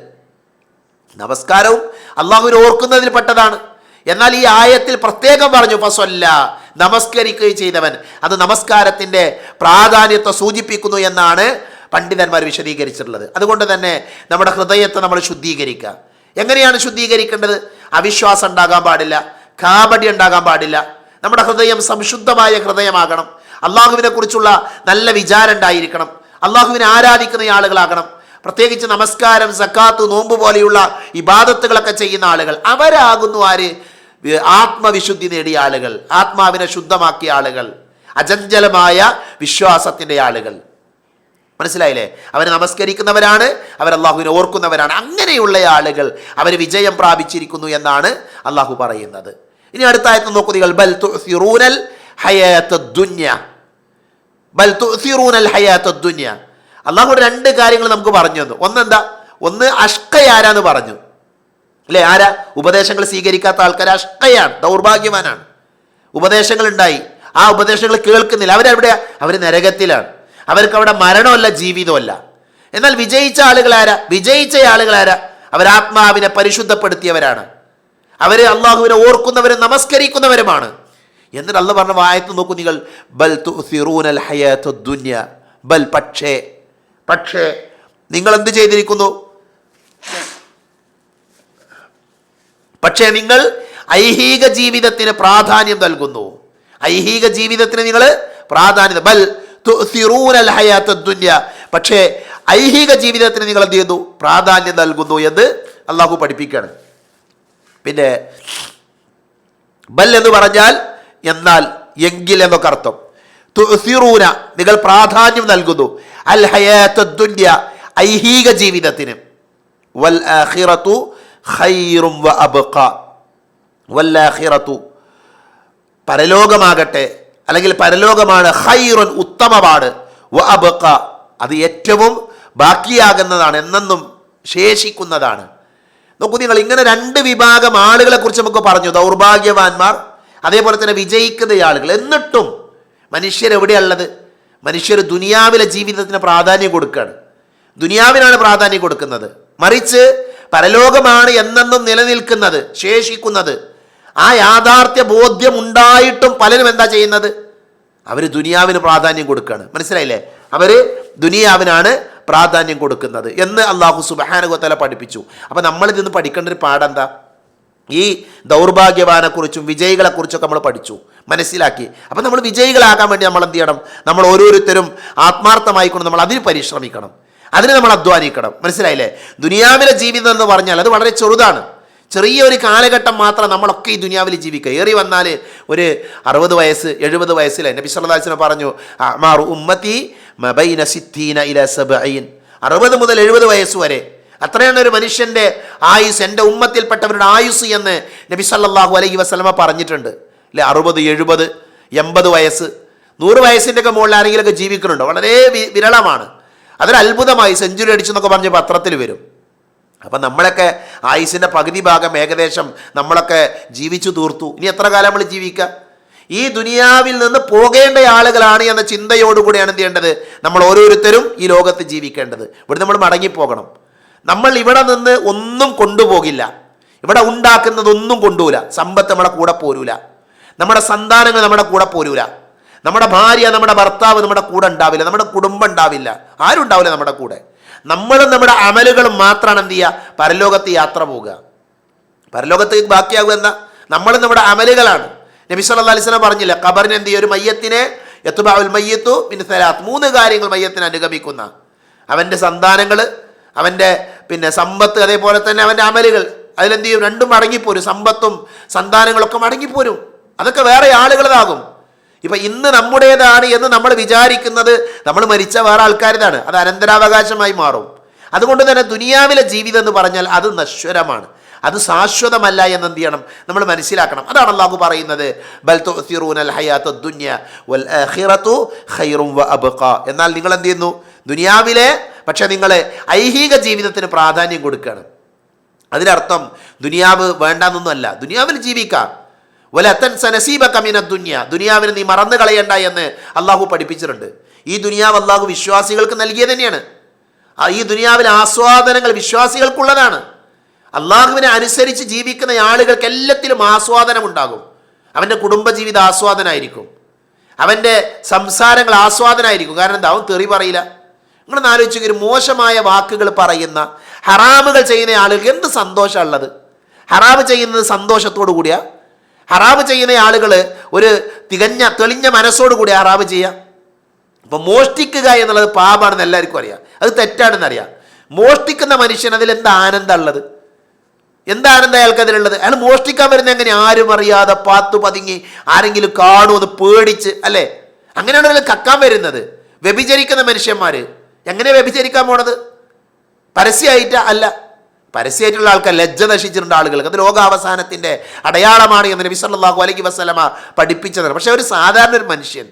നമസ്കാരവും അള്ളാഹുവിനെ ഓർക്കുന്നതിൽ പെട്ടതാണ്. എന്നാൽ ഈ ആയത്തിൽ പ്രത്യേകം പറഞ്ഞു ഫസല്ല, നമസ്കരിക്കുകയും ചെയ്തവൻ. അത് നമസ്കാരത്തിൻ്റെ പ്രാധാന്യത്തെ സൂചിപ്പിക്കുന്നു എന്നാണ് പണ്ഡിതന്മാർ വിശദീകരിച്ചിട്ടുള്ളത്. അതുകൊണ്ട് തന്നെ നമ്മുടെ ഹൃദയത്തെ നമ്മൾ ശുദ്ധീകരിക്കുക. എങ്ങനെയാണ് ശുദ്ധീകരിക്കേണ്ടത്? അവിശ്വാസം ഉണ്ടാകാൻ പാടില്ല, കാപട്യം ഉണ്ടാകാൻ പാടില്ല. നമ്മുടെ ഹൃദയം സംശുദ്ധമായ ഹൃദയമാകണം. അള്ളാഹുവിനെ കുറിച്ചുള്ള നല്ല വിചാരം ഉണ്ടായിരിക്കണം. അള്ളാഹുവിനെ ആരാധിക്കുന്ന ആളുകളാകണം. പ്രത്യേകിച്ച് നമസ്കാരം, സക്കാത്ത്, നോമ്പ് പോലെയുള്ള ഇബാദത്തുകളൊക്കെ ചെയ്യുന്ന ആളുകൾ, അവരാകുന്നു ആര്? ആത്മവിശുദ്ധി നേടിയ ആളുകൾ, ആത്മാവിനെ ശുദ്ധമാക്കിയ ആളുകൾ. അചഞ്ചലമായ വിശ്വാസത്തിൻ്റെ ആളുകൾ. മനസ്സിലായില്ലേ? അവർ നമസ്കരിക്കുന്നവരാണ്, അവർ അള്ളാഹുവിനെ ഓർക്കുന്നവരാണ്. അങ്ങനെയുള്ള ആളുകൾ അവർ വിജയം പ്രാപിച്ചിരിക്കുന്നു എന്നാണ് അള്ളാഹു പറയുന്നത്. ഇനി അടുത്ത ആയത്ത് നോക്കൂ നിങ്ങൾ. ബൽ തുസിറൂനൽ ഹയാത്തദ് ദുനിയ, ബൽ തുസിറൂനൽ ഹയാത്തദ് ദുനിയ. അള്ളാഹു രണ്ട് കാര്യങ്ങൾ നമുക്ക് പറഞ്ഞു തന്നു. ഒന്നെന്താ? ഒന്ന് അഷ്കയാരാന്ന് പറഞ്ഞു അല്ലേ? ആരാ? ഉപദേശങ്ങൾ സ്വീകരിക്കാത്ത ആൾക്കാർ അഷ്കയാണ്, ദൗർഭാഗ്യവാനാണ്. ഉപദേശങ്ങൾ ഉണ്ടായി, ആ ഉപദേശങ്ങൾ കേൾക്കുന്നില്ല, അവരെവിടെയാ? അവർ നരകത്തിലാണ്. അവർക്ക് അവിടെ മരണമല്ല, ജീവിതമല്ല. എന്നാൽ വിജയിച്ച ആളുകൾ ആരാ? വിജയിച്ച ആളുകൾ ആരാ? അവരാത്മാവിനെ പരിശുദ്ധപ്പെടുത്തിയവരാണ്, അവർ അള്ളാഹുവിനെ ഓർക്കുന്നവരും നമസ്കരിക്കുന്നവരുമാണ്. എന്നിട്ട് അള്ളാഹു പറഞ്ഞ ആയത്ത് നോക്കൂ നിങ്ങൾ. ബൽ തുസിറൂനൽ ഹയാത്തദ് ദുനിയ, ബൽ പക്ഷേ നിങ്ങൾ എന്ത് ചെയ്തിരിക്കുന്നു? പക്ഷേ നിങ്ങൾ ഐഹിക ജീവിതത്തിന് പ്രാധാന്യം നൽകുന്നു. ഐഹിക ജീവിതത്തിന് നിങ്ങൾ പ്രാധാന്യം. ബൽ തുസിറൂനൽ ഹയാത്തദ് ദുനിയ, പക്ഷേ ഐഹിക ജീവിതത്തിന് നിങ്ങൾ എന്ത് ചെയ്യുന്നു? പ്രാധാന്യം നൽകുന്നു എന്ന് അള്ളാഹു പഠിപ്പിക്കുകയാണ്. പിന്നെ ബൽ എന്ന് പറഞ്ഞാൽ എന്നാൽ, എങ്കിൽ എന്നൊക്കെ അർത്ഥം. തുസിറൂന നിങ്ങൾ പ്രാധാന്യം നൽകുന്നു, അൽ ഹയാത്തദ് ദുനിയ ഐഹിക ജീവിതത്തിന്. വൽ ആഖിറതു ഖൈറും വ അബ്ഖ, വൽ ആഖിറതു പരലോകമാകട്ടെ, അല്ലെങ്കിൽ പരലോകമാണ്, ഖൈറുൻ ഉത്തമമാണ്, വ അബ്ഖ അത് ഏറ്റവും ബാക്കിയാകുന്നതാണ്, എന്നെന്നും ശേഷിക്കുന്നതാണ്. നോക്കൂ നിങ്ങൾ, ഇങ്ങനെ രണ്ട് വിഭാഗം ആളുകളെ കുറിച്ച് നമുക്ക് പറഞ്ഞു. ദൗർഭാഗ്യവാന്മാർ, അതേപോലെ തന്നെ വിജയിക്കുന്ന ആളുകൾ. എന്നിട്ടും മനുഷ്യരെവിടെയുള്ളത്? മനുഷ്യർ ദുനിയാവിലെ ജീവിതത്തിന് പ്രാധാന്യം കൊടുക്കുകയാണ്, ദുനിയാവിനാണ് പ്രാധാന്യം കൊടുക്കുന്നത്. മറിച്ച് പരലോകമാണ് എന്നെന്നും നിലനിൽക്കുന്നത്, ശേഷിക്കുന്നത്. ആ യാഥാർത്ഥ്യ ബോധ്യം ഉണ്ടായിട്ടും പലരും എന്താ ചെയ്യുന്നത്? അവർ ദുനിയാവിന് പ്രാധാന്യം കൊടുക്കുകയാണ്. മനസ്സിലായില്ലേ? അവർ ദുനിയാവിനാണ് പ്രാധാന്യം കൊടുക്കുന്നത് എന്ന് അള്ളാഹു സുബ്ഹാനഹു വ തആല പഠിപ്പിച്ചു. അപ്പം നമ്മളിൽ നിന്ന് പഠിക്കേണ്ട ഒരു പാഠെന്താ? ഈ ദൗർഭാഗ്യവാനെക്കുറിച്ചും വിജയികളെക്കുറിച്ചൊക്കെ നമ്മൾ പഠിച്ചു, മനസ്സിലാക്കി. അപ്പം നമ്മൾ വിജയികളാകാൻ വേണ്ടി നമ്മൾ എന്ത് ചെയ്യണം? നമ്മൾ ഓരോരുത്തരും ആത്മാർത്ഥമായിക്കൊണ്ട് നമ്മൾ അതിന് പരിശ്രമിക്കണം, അതിന് നമ്മൾ അധ്വാനിക്കണം. മനസ്സിലായില്ലേ? ദുനിയാവിലെ ജീവിതം എന്ന് പറഞ്ഞാൽ അത് വളരെ ചെറുതാണ്. ചെറിയൊരു കാലഘട്ടം മാത്രം നമ്മളൊക്കെ ഈ ദുനിയാവിൽ ജീവിക്കുക. ഏറി വന്നാൽ ഒരു 60 വയസ്സ് 70 വയസ്സിൽ നബി സല്ലല്ലാഹു അലൈഹി വസല്ലം പറഞ്ഞു, അഅ്മാറു ഉമ്മത്തി മബൈന 60 ഇലാ 70, 60 മുതൽ 70 വയസ്സ് വരെ, അത്രയാണ് ഒരു മനുഷ്യൻ്റെ ആയുസ്, എൻ്റെ ഉമ്മത്തിൽപ്പെട്ടവരുടെ ആയുസ് എന്ന് നബി സല്ലല്ലാഹു അലൈഹി വസല്ലമ പറഞ്ഞിട്ടുണ്ട് അല്ലേ? 60, 70, 80 വയസ്സ്, 100 വയസ്സിൻ്റെ ഒക്കെ മുകളിൽ ആരെങ്കിലുമൊക്കെ ജീവിക്കുന്നുണ്ടോ? വളരെ വിരളമാണ്. അതൊരു അത്ഭുതമായി. സെഞ്ചുറി അടിച്ചു എന്നൊക്കെ പറഞ്ഞ് പത്രത്തിൽ വരും. അപ്പം നമ്മളൊക്കെ ആയുസിൻ്റെ പകുതി ഭാഗം ഏകദേശം നമ്മളൊക്കെ ജീവിച്ചു തീർത്തു. ഇനി എത്ര കാലം നമ്മൾ ജീവിക്കുക? ഈ ദുനിയാവിൽ നിന്ന് പോകേണ്ട ആളുകളാണ് എന്ന ചിന്തയോടുകൂടിയാണ് എന്ത് ചെയ്യേണ്ടത്? നമ്മൾ ഓരോരുത്തരും ഈ ലോകത്ത് ജീവിക്കേണ്ടത്. ഇവിടെ നമ്മൾ മടങ്ങിപ്പോകണം. നമ്മൾ ഇവിടെ നിന്ന് ഒന്നും കൊണ്ടുപോകില്ല, ഇവിടെ ഉണ്ടാക്കുന്നതൊന്നും കൊണ്ടുപോകില്ല. സമ്പത്ത് നമ്മുടെ കൂടെ പോരൂല, നമ്മുടെ സന്താനങ്ങൾ നമ്മുടെ കൂടെ പോരൂല, നമ്മുടെ ഭാര്യ നമ്മുടെ ഭർത്താവ് നമ്മുടെ കൂടെ ഉണ്ടാവില്ല, നമ്മുടെ കുടുംബം ഉണ്ടാവില്ല, ആരും ഉണ്ടാവില്ല നമ്മുടെ കൂടെ. നമ്മളും നമ്മുടെ അമലുകളും മാത്രമാണ് എന്ത് ചെയ്യുക? പരലോകത്ത് യാത്ര പോവുക. പരലോകത്ത് ബാക്കിയാകുക എന്താ? നമ്മളും നമ്മുടെ അമലുകളാണ്. നബി സല്ലല്ലാഹു അലൈഹി വസല്ലം പറഞ്ഞില്ല, ഖബറിന് എന്ത് ചെയ്യും? ഒരു മയ്യത്തിനെ യത്ബഉൽ മയ്യിത്തു മിൻ സലാത്ത്, 3 കാര്യങ്ങൾ മയ്യത്തിനെ അനുഗമിക്കുന്ന, അവൻ്റെ സന്താനങ്ങൾ, അവൻ്റെ സമ്പത്ത്, അതേപോലെ തന്നെ അവൻ്റെ അമലുകൾ. അതിലെന്ത് ചെയ്യും? രണ്ടും മടങ്ങിപ്പോരും. സമ്പത്തും സന്താനങ്ങളൊക്കെ മടങ്ങിപ്പോരും. അതൊക്കെ വേറെ ആളുകളതാകും. ഇപ്പം ഇന്ന് നമ്മുടേതാണ് എന്ന് നമ്മൾ വിചാരിക്കുന്നത് നമ്മൾ മരിച്ച വേറെ ആൾക്കാരുതാണ്. അത് അനന്തരാവകാശമായി മാറും. അതുകൊണ്ട് തന്നെ ദുനിയാവിലെ ജീവിതം എന്ന് പറഞ്ഞാൽ അത് നശ്വരമാണ്, അത് ശാശ്വതമല്ല എന്ന് എന്ത് ചെയ്യണം? നമ്മൾ മനസ്സിലാക്കണം. അതാണ് അല്ലാഹു പറയുന്നത്, ബൽ തുസിറൂനൽ ഹയാത്തദ് ദുനിയ വൽ ആഖിറതു ഖൈറും വ അബ്ഖ. എന്നാൽ നിങ്ങൾ എന്ത് ചെയ്യുന്നു? ദുനിയാവിലെ പക്ഷേ നിങ്ങൾ ഐഹിക ജീവിതത്തിന് പ്രാധാന്യം കൊടുക്കുകയാണ്. അതിനർത്ഥം ദുനിയാവ് വേണ്ടാന്നൊന്നുമല്ല, ദുനിയാവിൽ ജീവിക്കാം. വലതൻസ നസീബക മിനദ് ദുനിയ, ദുനിയാവിനെ നീ മറന്നു കളയണ്ട എന്ന് അള്ളാഹു പഠിപ്പിച്ചിട്ടുണ്ട്. ഈ ദുനിയാവ് അള്ളാഹു വിശ്വാസികൾക്ക് നൽകിയത് തന്നെയാണ്. ഈ ദുനിയാവിലെ ആസ്വാദനങ്ങൾ വിശ്വാസികൾക്കുള്ളതാണ്. അള്ളാഹുവിനെ അനുസരിച്ച് ജീവിക്കുന്ന ആളുകൾക്ക് എല്ലാത്തിലും ആസ്വാദനം ഉണ്ടാകും. അവൻ്റെ കുടുംബജീവിത ആസ്വാദനമായിരിക്കും, അവൻ്റെ സംസാരങ്ങൾ ആസ്വാദനമായിരിക്കും. കാരണം എന്താ? അവൻ തെറി പറയില്ല. നിങ്ങളൊന്ന് ആലോചിച്ച്, ഒരു മോശമായ വാക്കുകൾ പറയുന്ന, ഹറാമുകൾ ചെയ്യുന്ന ആളുകൾക്ക് എന്ത് സന്തോഷമുള്ളത്? ഹറാമ് ചെയ്യുന്നത് സന്തോഷത്തോടു കൂടിയാ? ഹറാമ് ചെയ്യുന്ന ആളുകൾ ഒരു തെളിഞ്ഞ മനസ്സോടു കൂടി ഹറാമ് ചെയ്യാം. അപ്പം മോഷ്ടിക്കുക എന്നുള്ളത് പാപമാണെന്ന് എല്ലാവർക്കും അറിയാം, അത് തെറ്റാണെന്നറിയാം. മോഷ്ടിക്കുന്ന മനുഷ്യൻ അതിൽ എന്താ ആനന്ദം ഉള്ളത്? എന്താ ആനന്ദം അയാൾക്ക് അതിലുള്ളത്? അയാൾ മോഷ്ടിക്കാൻ വരുന്ന എങ്ങനെ? ആരും അറിയാതെ പാത്തു പതുങ്ങി, ആരെങ്കിലും കാണുമെന്ന് പേടിച്ച്, അല്ലേ? അങ്ങനെയാണല്ലോ കക്കാൻ വരുന്നത്. വ്യഭിചരിക്കുന്ന മനുഷ്യന്മാർ എങ്ങനെ വ്യഭിചരിക്കാൻ പോണത്? പരസ്യമായിട്ട് അല്ല. പരസ്യമായിട്ടുള്ള ആൾക്കാർ ലജ്ജ നശിച്ചിട്ടുണ്ട് ആളുകൾക്ക്. അത് ലോകാവസാനത്തിൻ്റെ അടയാളമാണ് എന്ന് നബി സല്ലല്ലാഹു അലൈഹി വസല്ലമ പഠിപ്പിച്ചതാണ്. പക്ഷേ ഒരു സാധാരണ ഒരു മനുഷ്യൻ,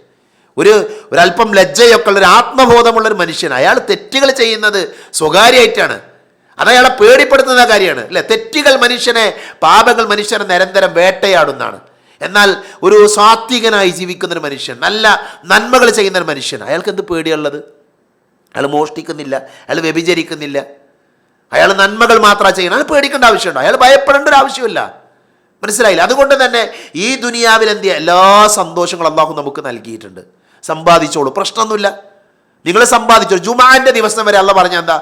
ഒരല്പം ലജ്ജയൊക്കെ ഉള്ള ഒരു ആത്മബോധമുള്ളൊരു മനുഷ്യൻ, അയാൾ തെറ്റുകൾ ചെയ്യുന്നത് സ്വകാര്യമായിട്ടാണ്. അത് അയാളെ പേടിപ്പെടുത്തുന്ന കാര്യമാണ് അല്ലേ? തെറ്റുകൾ പാപങ്ങൾ മനുഷ്യനെ നിരന്തരം വേട്ടയാടുന്നതാണ്. എന്നാൽ ഒരു സാത്വികനായി ജീവിക്കുന്നൊരു മനുഷ്യൻ, നല്ല നന്മകൾ ചെയ്യുന്നൊരു മനുഷ്യൻ, അയാൾക്ക് എന്ത് പേടിയുള്ളത്? അയാൾ മോഷ്ടിക്കുന്നില്ല, അയാൾ വ്യഭിചരിക്കുന്നില്ല, അയാൾ നന്മകൾ മാത്രമാണ് ചെയ്യുന്നത്. അയാൾ പേടിക്കേണ്ട ആവശ്യമുണ്ടോ? അയാൾ ഭയപ്പെടേണ്ട ഒരു ആവശ്യമില്ല. മനസ്സിലായില്ല? അതുകൊണ്ട് തന്നെ ഈ ദുനിയാവിൽ എന്ത് ചെയ്യുക, എല്ലാ സന്തോഷങ്ങളും അല്ലാഹു നമുക്ക് നൽകിയിട്ടുണ്ട്. സമ്പാദിച്ചോളൂ, പ്രശ്നമൊന്നുമില്ല. നിങ്ങൾ സമ്പാദിച്ചോളൂ. ജുമാന്റെ ദിവസം വരെ അള്ളാഹ് പറഞ്ഞ എന്താ?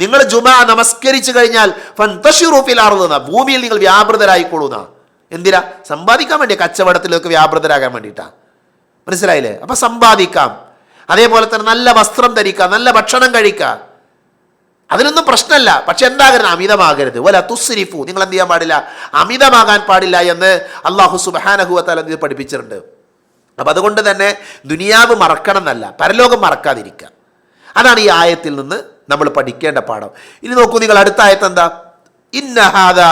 നിങ്ങൾ ജുമാ നമസ്കരിച്ചു കഴിഞ്ഞാൽ ഫന്തശിറൂ ഫിൽ അർദ്, ഭൂമിയിൽ നിങ്ങൾ വ്യാപൃതരായിക്കോളൂന്നാ. എന്തിനാ? സമ്പാദിക്കാൻ വേണ്ടി, കച്ചവടത്തിലൊക്കെ വ്യാപൃതരാകാൻ വേണ്ടിയിട്ടാ. മനസ്സിലായില്ലേ? അപ്പൊ സമ്പാദിക്കാം. അതേപോലെ തന്നെ നല്ല വസ്ത്രം ധരിക്കാം, നല്ല ഭക്ഷണം കഴിക്കാം, അതിനൊന്നും പ്രശ്നമല്ല. പക്ഷെ എന്താകരുത്? അമിതമാകരുത്. വല തുസ്രിഫു, നിങ്ങൾ എന്ത് ചെയ്യാൻ പാടില്ല? അമിതമാകാൻ പാടില്ല എന്ന് അല്ലാഹു സുബ്ഹാനഹു വ തആല ഇത് പഠിപ്പിച്ചിട്ടുണ്ട്. അപ്പം അതുകൊണ്ട് തന്നെ ദുനിയാവ് മറക്കണം എന്നല്ല, പരലോകം മറക്കാതിരിക്കുക. അതാണ് ഈ ആയത്തിൽ നിന്ന് നമ്മൾ പഠിക്കേണ്ട പാഠം. ഇനി നോക്കൂ നിങ്ങൾ, അടുത്ത ആയത്ത് എന്താ? ഇന്ന ഹാദാ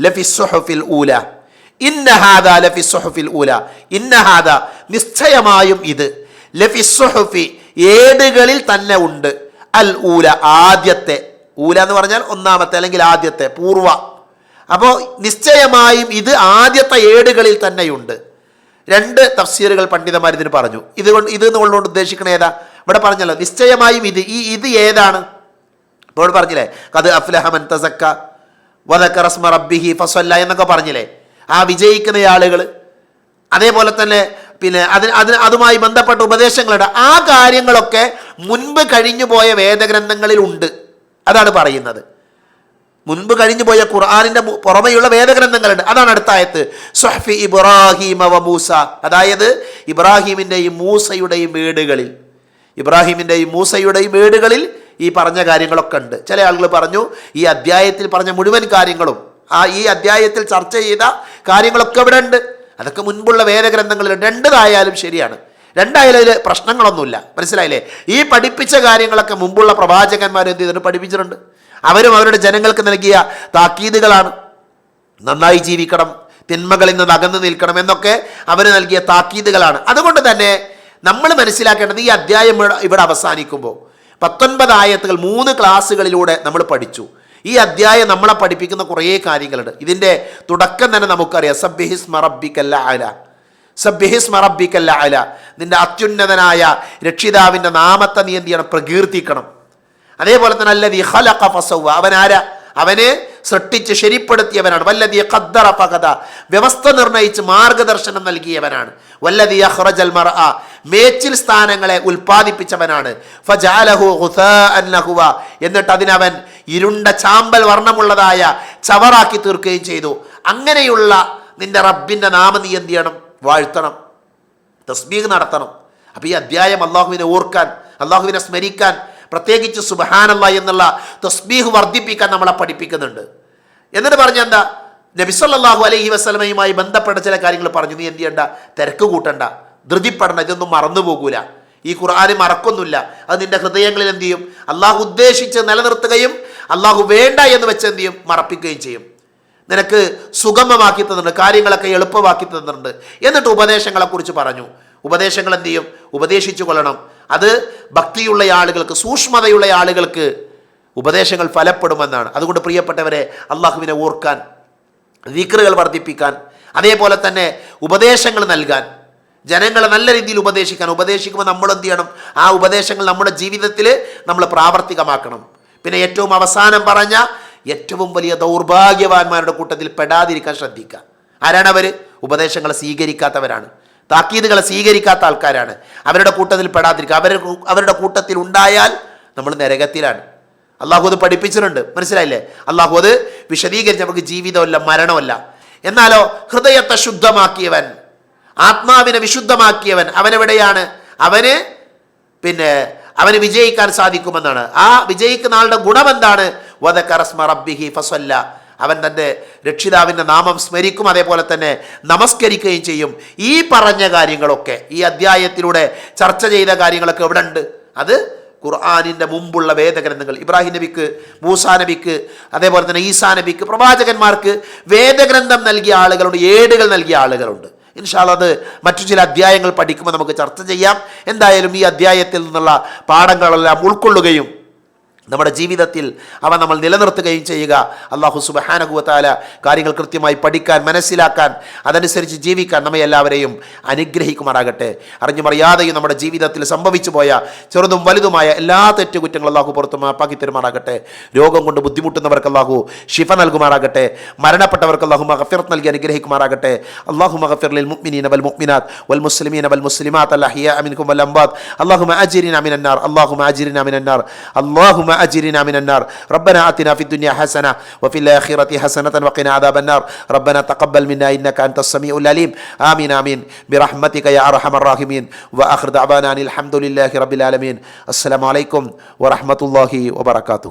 ലഫി സുഹുഫിൽ ഊല. ഇന്ന ഹാദാ ലഫി സുഹുഫിൽ ഊല. ഇന്ന ഹാദാ, നിശ്ചയമായും ഇത്, ലഫി സുഹുഫി, ഏടുകളിൽ തന്നെ ഉണ്ട്, അൽ ഊല, ആദ്യത്തെ. ഊല എന്ന് പറഞ്ഞാൽ ഒന്നാമത്തെ അല്ലെങ്കിൽ ആദ്യത്തെ, പൂർവ. അപ്പോൾ നിശ്ചയമായും ഇത് ആദ്യത്തെ ഏടുകളിൽ തന്നെയുണ്ട്. രണ്ട് തഫ്സീറുകൾ പണ്ഡിതന്മാർ ഇതിന് പറഞ്ഞു. ഇത് എന്നുള്ളതുകൊണ്ട് ഉദ്ദേശിക്കണ ഏതാ? ഇവിടെ പറഞ്ഞല്ലോ നിശ്ചയമായും ഇത് ഏതാണ്? ഇപ്പോൾ പറഞ്ഞില്ലേ, ഖദ് അഫ്ലഹ മൻ തസക്ക വദക്കറ സ്മ റബ്ബിഹി ഫസല്ല എന്നൊക്കെ പറഞ്ഞില്ലേ, ആ വിജയിക്കുന്ന ആളുകൾ. അതേപോലെ തന്നെ പിന്നെ അതുമായി ബന്ധപ്പെട്ട ഉപദേശങ്ങളുണ്ട്. ആ കാര്യങ്ങളൊക്കെ മുൻപ് കഴിഞ്ഞു പോയ വേദഗ്രന്ഥങ്ങളിൽ ഉണ്ട്. അതാണ് പറയുന്നത്. മുൻപ് കഴിഞ്ഞു പോയ ഖുർആനിന്റെ പുറമെയുള്ള വേദഗ്രന്ഥങ്ങളുണ്ട്. അതാണ് അടുത്ത ആയത്ത്. സുഹ്ഫി ഇബ്രാഹിമ വ മൂസ, അതായത് ഇബ്രാഹിമിൻ്റെയും മൂസയുടെയും ഏടുകളിൽ, ഇബ്രാഹിമിൻ്റെയും മൂസയുടെയും ഏടുകളിൽ ഈ പറഞ്ഞ കാര്യങ്ങളൊക്കെ ഉണ്ട്. ചില ആളുകൾ പറഞ്ഞു ഈ അധ്യായത്തിൽ പറഞ്ഞ മുഴുവൻ കാര്യങ്ങളും, ഈ അധ്യായത്തിൽ ചർച്ച ചെയ്ത കാര്യങ്ങളൊക്കെ ഇവിടെ ഉണ്ട്. അതൊക്കെ മുൻപുള്ള വേദഗ്രന്ഥങ്ങളിലുണ്ട്. രണ്ടതായാലും ശരിയാണ്, രണ്ടായാലും അതിൽ പ്രശ്നങ്ങളൊന്നുമില്ല. മനസ്സിലായില്ലേ? ഈ പഠിപ്പിച്ച കാര്യങ്ങളൊക്കെ മുമ്പുള്ള പ്രവാചകന്മാർ എന്ത് ചെയ്തിട്ട് പഠിപ്പിച്ചിട്ടുണ്ട്. അവരും അവരുടെ ജനങ്ങൾക്ക് നൽകിയ താക്കീതുകളാണ്. നന്നായി ജീവിക്കണം, തിന്മകളിൽ നിന്ന് അകന്നു നിൽക്കണം എന്നൊക്കെ അവർ നൽകിയ താക്കീതുകളാണ്. അതുകൊണ്ട് തന്നെ നമ്മൾ മനസ്സിലാക്കേണ്ടത്, ഈ അധ്യായം ഇവിടെ അവസാനിക്കുമ്പോൾ 19 ആയത്തുകൾ 3 ക്ലാസ്സുകളിലൂടെ നമ്മൾ പഠിച്ചു. ഈ അധ്യായം നമ്മളെ പഠിപ്പിക്കുന്ന കുറേ കാര്യങ്ങളുണ്ട്. ഇതിൻ്റെ തുടക്കം തന്നെ നമുക്കറിയാം, സബ്ബിഹിസ്മ റബ്ബിക്കൽ അഅല, സബ്ബിഹിസ്മ റബ്ബിക്കൽ അഅല, നിന്റെ അത്യുന്നതനായ രക്ഷിതാവിൻ്റെ നാമത്തെ നീ എന്ത് ചെയ്യണം? പ്രകീർത്തിക്കണം. അതേപോലെ തന്നെ അല്ലദീ ഖലഖ ഫസവ്വ, അവനാരാ? അവനെ സൃഷ്ടിച്ച് ശരിപ്പെടുത്തിയവനാണ്. വല്ലദീ ഖദ്ദറ ഫഖദ, വ്യവസ്ഥ നിർണയിച്ച് മാർഗദർശനം നൽകിയവനാണ്. വല്ലദീ അഖ്റജൽ മർഅ, മേച്ചിൽ സ്ഥാനങ്ങളെ ഉൽപ്പാദിപ്പിച്ചവനാണ്. ഫജഅലഹു ഗുസാഅൻ ലഹുവ, എന്നിട്ട് അതിനവൻ ഇരുണ്ട ചാമ്പൽ വർണ്ണമുള്ളതായ ചവറാക്കി തീർക്കുകയും ചെയ്തു. അങ്ങനെയുള്ള നിന്റെ റബ്ബിൻ്റെ നാമം നീ എന്ത് ചെയ്യണം? വാഴ്ത്തണം, തസ്ബീഹ് നടത്തണം. അപ്പോൾ ഈ അധ്യായം അള്ളാഹുവിനെ ഓർക്കാൻ, അള്ളാഹുവിനെ സ്മരിക്കാൻ, പ്രത്യേകിച്ച് സുബ്ഹാനല്ലാഹ് എന്നുള്ള തസ്ബീഹ് വർദ്ധിപ്പിക്കാൻ നമ്മളെ പഠിപ്പിക്കുന്നുണ്ട്. എന്നിട്ട് പറഞ്ഞ എന്താ? നബി സല്ലല്ലാഹു അലൈഹി വസല്ലമയുമായി ബന്ധപ്പെട്ട ചില കാര്യങ്ങൾ പറഞ്ഞു. നീ എന്ത് ചെയ്യണ്ട? തിരക്ക് കൂട്ടണ്ട, ധൃതിപ്പെടണ്ട, ഇതൊന്നും മറന്നു പോകൂല. ഈ ഖുർആന് മറക്കൊന്നുമില്ല. അത് നിന്റെ ഹൃദയങ്ങളിൽ എന്ത് ചെയ്യും? അള്ളാഹു ഉദ്ദേശിച്ച് നിലനിർത്തുകയും അള്ളാഹു വേണ്ട എന്ന് വെച്ച് എന്ത് ചെയ്യും? മറപ്പിക്കുകയും ചെയ്യും. നിനക്ക് സുഗമമാക്കി തന്നിട്ടുണ്ട്, കാര്യങ്ങളൊക്കെ എളുപ്പമാക്കി തന്നിട്ടുണ്ട്. എന്നിട്ട് ഉപദേശങ്ങളെക്കുറിച്ച് പറഞ്ഞു. ഉപദേശങ്ങൾ എന്ത് ചെയ്യും? ഉപദേശിച്ചു കൊള്ളണം. അത് ഭക്തിയുള്ള ആളുകൾക്ക്, സൂക്ഷ്മതയുള്ള ആളുകൾക്ക് ഉപദേശങ്ങൾ ഫലപ്പെടുമെന്നാണ്. അതുകൊണ്ട് പ്രിയപ്പെട്ടവരെ, അള്ളാഹുവിനെ ഓർക്കാൻ, ദിക്റുകൾ വർദ്ധിപ്പിക്കാൻ, അതേപോലെ തന്നെ ഉപദേശങ്ങൾ നൽകാൻ, ജനങ്ങളെ നല്ല രീതിയിൽ ഉപദേശിക്കുമ്പോൾ നമ്മൾ എന്ത് ചെയ്യണം? ആ ഉപദേശങ്ങൾ നമ്മുടെ ജീവിതത്തിൽ നമ്മൾ പ്രാവർത്തികമാക്കണം. പിന്നെ ഏറ്റവും അവസാനം പറഞ്ഞ ഏറ്റവും വലിയ ദൗർഭാഗ്യവാന്മാരുടെ കൂട്ടത്തിൽ പെടാതിരിക്കാൻ ശ്രദ്ധിക്കുക. ആരാണവർ? ഉപദേശങ്ങളെ സ്വീകരിക്കാത്തവരാണ്, താക്കീതുകളെ സ്വീകരിക്കാത്ത ആൾക്കാരാണ്. അവരുടെ കൂട്ടത്തിൽ പെടാതിരിക്കുക. അവരുടെ കൂട്ടത്തിൽ ഉണ്ടായാൽ നമ്മൾ നരകത്തിലാണ്. അള്ളാഹു അത് പഠിപ്പിച്ചിട്ടുണ്ട്. മനസ്സിലായില്ലേ? അള്ളാഹു അത് വിശദീകരിച്ച് നമുക്ക് ജീവിതമല്ല, മരണമല്ല. എന്നാലോ ഹൃദയത്തെ ശുദ്ധമാക്കിയവൻ, ആത്മാവിനെ വിശുദ്ധമാക്കിയവൻ, അവനെവിടെയാണ്? അവന് വിജയിക്കാൻ സാധിക്കുമെന്നാണ്. ആ വിജയിക്കുന്ന ആളുടെ ഗുണം എന്താണ്? വദക്കറ സ്മ റബ്ബിഹി ഫസല്ല, അവൻ തൻ്റെ രക്ഷിതാവിൻ്റെ നാമം സ്മരിക്കും, അതേപോലെ തന്നെ നമസ്കരിക്കുകയും ചെയ്യും. ഈ പറഞ്ഞ കാര്യങ്ങളൊക്കെ, ഈ അധ്യായത്തിലൂടെ ചർച്ച ചെയ്ത കാര്യങ്ങളൊക്കെ എവിടെ ഉണ്ട്? അത് ഖുർആനിൻ്റെ മുമ്പുള്ള വേദഗ്രന്ഥങ്ങൾ, ഇബ്രാഹിം നബിക്ക്, മൂസാ നബിക്ക്, അതേപോലെ തന്നെ ഈസാ നബിക്ക്, പ്രവാചകന്മാർക്ക് വേദഗ്രന്ഥം നൽകിയ ആളുകളുണ്ട്, ഏടുകൾ നൽകിയ ആളുകളുണ്ട്. ഇൻഷാ അല്ലാഹ് അത് മറ്റു ചില അധ്യായങ്ങൾ പഠിക്കുമ്പോൾ നമുക്ക് ചർച്ച ചെയ്യാം. എന്തായാലും ഈ അധ്യായത്തിൽ നിന്നുള്ള പാഠങ്ങളെല്ലാം ഉൾക്കൊള്ളുകയും നമ്മുടെ ജീവിതത്തിൽ അവ നമ്മൾ നിലനിർത്തുകയും ചെയ്യുക. അല്ലാഹു സുബ്ഹാനഹു വ തആല കാര്യങ്ങൾ കൃത്യമായി പഠിക്കാൻ, മനസ്സിലാക്കാൻ, അതനുസരിച്ച് ജീവിക്കാൻ നമ്മെ എല്ലാവരെയും അനുഗ്രഹിക്കുമാറാകട്ടെ. അറിഞ്ഞുമറിയാതെയും നമ്മുടെ ജീവിതത്തിൽ സംഭവിച്ചു പോയ ചെറുതും വലുതുമായ എല്ലാ തെറ്റുകുറ്റങ്ങളും അല്ലാഹു പുറത്തു മാപ്പാക്കി തരുമാറാകട്ടെ. രോഗം കൊണ്ട് ബുദ്ധിമുട്ടുന്നവർക്ക് അല്ലാഹു ശിഫ നൽകുമാറാകട്ടെ. മരണപ്പെട്ടവർക്ക് അല്ലാഹു മഗ്ഫിറത്ത് നൽകി അനുഗ്രഹിക്കുമാറാകട്ടെ. അല്ലാഹുമ്മ ഗഫിർ ലിൽ മുഅ്മിനീന വൽ മുഅ്മിനാത്ത് വൽ മുസ്ലിമീന വൽ മുസ്ലിമാത്ത് അൽ അഹ്യാ മിൻകും വൽ അംവാത്ത്. അല്ലാഹുമ്മ അജിരിനാ മിനൻ നാർ, അല്ലാഹുമ്മ അജിരിനാ മിനൻ നാർ, അല്ലാഹുമ്മ أجرنا من النار. ربنا آتنا في الدنيا حسنة وفي الآخرة حسنة وقنا عذاب النار. ربنا تقبل منا إنك أنت السميع العليم. آمين آمين برحمتك يا أرحم الراحمين. وآخر دعوانا الحمد لله رب العالمين. السلام عليكم ورحمة الله وبركاته.